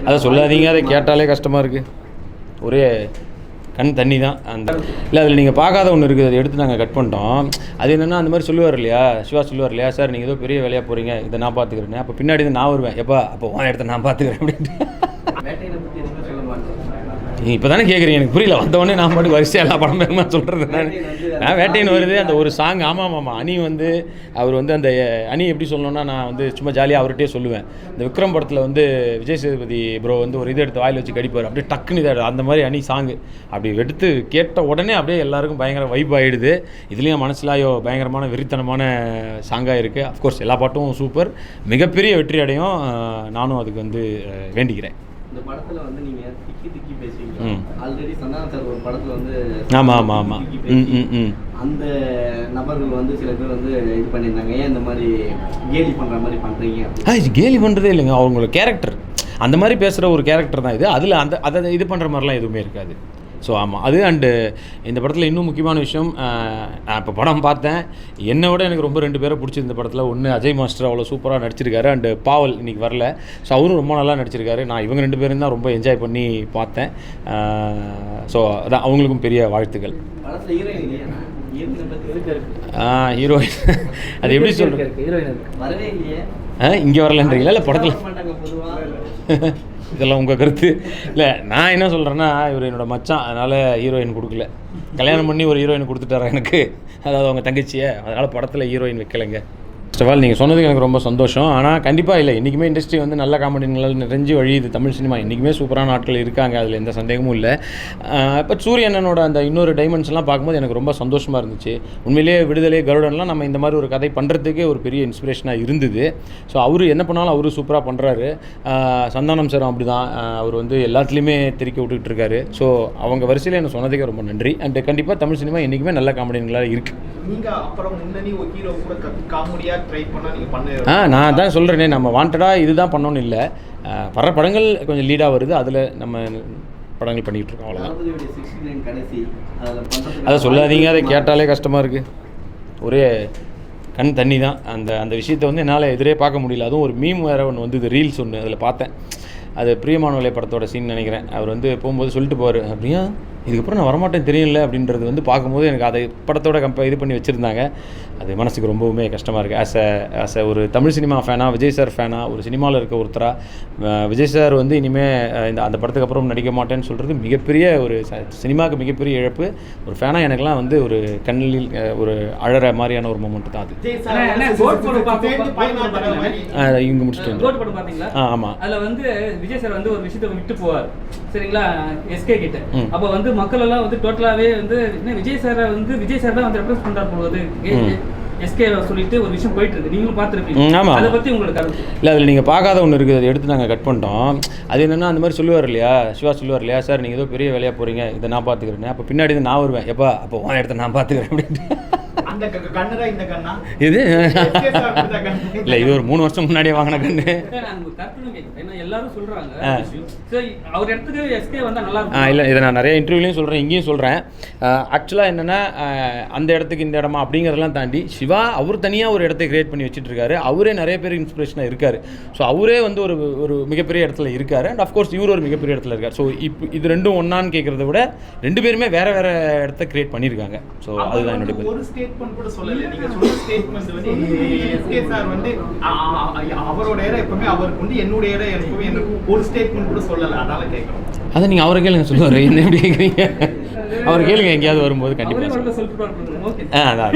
அதை சொல்லாதீங்க, அதை கேட்டாலே கஷ்டமாக இருக்குது. ஒரே கண் தண்ணி தான். அந்த இல்லை அதில் நீங்கள் பார்க்காத ஒன்று இருக்குது, அதை எடுத்து நாங்கள் கட் பண்ணிட்டோம். அது என்னென்னா அந்த மாதிரி சொல்லுவார் இல்லையா, சிவா சொல்லுவார் இல்லையா, சார் நீங்கள் ஏதோ பெரிய வேலையாக போகிறீங்க, இதை நான் பார்த்துக்கிறேன். அப்போ பின்னாடி நான் வருவேன், எப்போ அப்போ உன் இடத்த நான் பார்த்துக்கிறேன் அப்படின்ட்டு. இப்போ தானே கேட்குறீங்க, எனக்கு புரியல. வந்தவொடனே நான் மட்டும் வரிசையாக எல்லா படம் பேருமா சொல்கிறது. நான் வேட்டைன்னு வருது அந்த ஒரு சாங். ஆமாம் அணி வந்து அவர் வந்து அந்த அணி எப்படி சொல்லணும்னா, நான் வந்து சும்மா ஜாலியாக அவர்கிட்டே சொல்லுவேன். இந்த விக்ரம் படத்தில் வந்து விஜய் சேதுபதி ப்ரோ வந்து ஒரு இதை எடுத்து வாயில் வச்சு கடிப்பார், அப்படியே டக்குன்னு இதை அந்த மாதிரி அணி சாங்கு அப்படி எடுத்து கேட்ட உடனே அப்படியே எல்லாருக்கும் பயங்கர வைப் ஆகிடுது. இதுலேயும் மனசிலாயோ பயங்கரமான வெறித்தனமான சாங்காக இருக்குது. அஃப்கோர்ஸ் எல்லா பாட்டும் சூப்பர், மிகப்பெரிய வெற்றி அடையும். நானும் அதுக்கு வந்து வேண்டிக்கிறேன். இந்த படத்துல வந்து நீங்க திக்கி பேசுவீங்க. ஆல்ரெடி சந்தானம் சார் ஒரு படத்துல வந்து ஆமாம் அந்த நபர்கள் வந்து சில பேர் வந்து இது பண்ணியிருந்தாங்க. ஏன் இந்த மாதிரி கேலி பண்ணுற மாதிரி பண்ணுறீங்க? இது கேலி பண்ணுறதே இல்லைங்க, அவங்களோட கேரக்டர் அந்த மாதிரி பேசுகிற ஒரு கேரக்டர் தான் இது. அதில் அதை இது பண்ணுற மாதிரிலாம் எதுவுமே இருக்காது. ஸோ ஆமாம் அது. அண்டு இந்த படத்தில் இன்னும் முக்கியமான விஷயம், நான் இப்போ படம் பார்த்தேன், என்னை விட எனக்கு ரொம்ப 2 பேரை பிடிச்சிருந்த படத்தில். ஒன்று அஜய் மாஸ்டர் அவ்வளோ சூப்பராக நடிச்சிருக்காரு, அண்டு பாவல் இன்றைக்கி வரல. ஸோ அவரும் ரொம்ப நல்லா நடிச்சிருக்காரு. நான் இவங்க 2 பேரும் தான் ரொம்ப என்ஜாய் பண்ணி பார்த்தேன். ஸோ அதான் அவங்களுக்கும் பெரிய வாழ்த்துக்கள். ஹீரோயின் அது எப்படி சொல்கிறேன், இங்கே வரலன்றீங்களா இல்லை படத்தில்? இதெல்லாம் உங்கள் கருத்து. இல்லை நான் என்ன சொல்கிறேன்னா, இவர் என்னோடய மச்சான், அதனால் ஹீரோயின் கொடுக்கல. கல்யாணம் பண்ணி ஒரு ஹீரோயின் கொடுத்துட்டாரா எனக்கு, அதாவது அவங்க தங்கச்சியை, அதனால் படத்தில் ஹீரோயின் வைக்கலைங்க. ஃபர்ஸ்ட் ஆஃப் ஆல் நீங்கள் சொன்னதுக்கு எனக்கு ரொம்ப சந்தோஷம். ஆனால் கண்டிப்பாக இல்லை, இன்றைக்குமே இண்டஸ்ட்ரி வந்து நல்ல காமெடிங்களால் நிறைஞ்சு வழியுது. தமிழ் சினிமா இன்றைக்குமே சூப்பரான ஆட்கள் இருக்காங்க, அதில் எந்த சந்தேகமும் இல்லை. இப்போ சூரியனோட அந்த இன்னொரு டைமென்ஷன்லாம் பார்க்கும்போது எனக்கு ரொம்ப சந்தோஷமாக இருந்துச்சு. உண்மையிலேயே விடுதலை கருடன்லாம் நம்ம இந்த மாதிரி ஒரு கதை பண்ணுறதுக்கே ஒரு பெரிய இன்ஸ்பிரேஷனாக இருந்தது. ஸோ அவர் என்ன பண்ணாலும் அவர் சூப்பராக பண்ணுறாரு. சந்தானம் சார் அப்படி தான், அவர் வந்து எல்லாத்துலேயுமே திருக்கி விட்டுக்கிட்டு இருக்காரு. ஸோ அவங்க வரிசையில் என்ன சொன்னதுக்கே ரொம்ப நன்றி. அண்ட் கண்டிப்பாக தமிழ் சினிமா இன்றைக்குமே நல்ல காமெடிங்களாக இருக்குது. நான் தான் சொல்கிறேனே, நம்ம வாண்டடாக இதுதான் பண்ணணும்னு இல்லை, வர படங்கள் கொஞ்சம் லீடாக வருது, அதில் நம்ம படங்கள் பண்ணிக்கிட்டு இருக்கோம், அவ்வளோதான். அதை சொல்லாதீங்க, அதை கேட்டாலே கஷ்டமாக இருக்குது. ஒரே கண் தண்ணி தான். அந்த விஷயத்தை வந்து என்னால் எதிரே பார்க்க முடியல. அதுவும் ஒரு மீம் வேறு ஒன்று வந்து ரீல்ஸ் ஒன்று அதில் பார்த்தேன். அது பிரியமானவளை படத்தோட சீன் நினைக்கிறேன். அவர் வந்து போகும்போது சொல்லிட்டு போவார், அப்படியா இதுக்கப்புறம் நான் வரமாட்டேன் தெரியல அப்படின்றது வந்து பார்க்கும்போது எனக்கு அதை படத்தோட இது பண்ணி வச்சுருந்தாங்க. அது மனசுக்கு ரொம்பவுமே கஷ்டமாக இருக்குது. ஆஸ் அ ஒரு தமிழ் சினிமா ஃபேனாக, விஜய் சார் ஃபேனாக, ஒரு சினிமாவில் இருக்க ஒருத்தராக, விஜய் சார் வந்து இனிமேல் அந்த படத்துக்கு அப்புறம் நடிக்க மாட்டேன்னு சொல்கிறது மிகப்பெரிய ஒரு சினிமாவுக்கு மிகப்பெரிய இழப்பு. ஒரு ஃபேனாக எனக்குலாம் வந்து ஒரு கண்ணில் ஒரு அழற மாதிரியான ஒரு மொமெண்ட் தான் அது. இங்கே முடிச்சுட்டு வந்து ஆமாம், அதில் வந்து விஜய் சார் வந்து ஒரு விஷயத்தை விட்டு போவார், சரிங்களா, எஸ்கே கிட்ட. அப்போ வந்து மக்கள் எல்லாம் வந்து டோட்டலாகவே வந்து என்ன விஜய் சார் தான் வந்து ரெப்ரஸ் பண்ணுறாரு போகுது, எஸ்கே சொல்லிட்டு ஒரு விஷயம் போயிட்டு இருக்கு, நீங்களும் பார்த்துருப்பீங்க. ஆமாம், அதை பற்றி உங்களுக்கு கருத்து? இல்லை அதில் நீங்கள் பார்க்காத ஒன்று இருக்குது, அதை எடுத்து நாங்கள் கட் பண்ணிட்டோம். அது என்னென்னா அந்த மாதிரி சொல்லுவார் இல்லையா, சிவா சொல்லுவார் இல்லையா, சார் நீங்கள் ஏதோ பெரிய வேலையாக போகிறீங்க, இதை நான் பார்த்துக்கிறேன். அப்போ பின்னாடி நான் வருவேன், எப்போ அப்போ உன் இடத்த நான் பார்த்துக்கிறேன் அப்படின்ட்டு. இது இல்லை, இது ஒரு 3 வருஷம் முன்னாடியே வாங்கின கண்ணு. எல்லாரும் சொல்றாங்க அவர் இடத்துக்கு எஸ்கே வந்தா நல்லா இருக்கும். இல்லை, இதை நான் நிறைய இன்டர்வியூலையும் சொல்கிறேன், இங்கேயும் சொல்கிறேன். ஆக்சுவலாக என்னென்னா அந்த இடத்துக்கு இந்த இடமா அப்படிங்கிறதெல்லாம் தாண்டி சிவா அவர் தனியாக ஒரு இடத்தை கிரியேட் பண்ணி வச்சுட்டு இருக்காரு. அவரே நிறைய பேர் இன்ஸ்பிரேஷனாக இருக்கார். ஸோ அவரே வந்து ஒரு மிகப்பெரிய இடத்துல இருக்கார். அண்ட் அஃப்கோர்ஸ் இவர் ஒரு மிகப்பெரிய இடத்துல இருக்கார். ஸோ இப்போ இது ரெண்டும் ஒன்றான்னு கேட்குறத விட 2 பேருமே வேறு இடத்த கிரியேட் பண்ணியிருக்காங்க. ஸோ அதுதான் என்னுடைய கூட சொல்லல. நீங்க சொன்ன ஸ்டேட்மென்ட் வந்து எஸ்கே சார் வந்து அவரோட ஏற எப்பவுமே அவருக்கு வந்து என்னோட ஏற எப்பவுமே ஒரு ஸ்டேட்மென்ட் கூட சொல்லல. அதனால கேக்குறோம். அதை நீங்க அவரை கேளுங்க, சொல்லுவாரு. என்ன எப்படி கேக்குறீங்க? அவர் கேளுங்க, எங்கேயாவது வரும்போது கண்டிப்பா. சொல்லிட்டு அதான்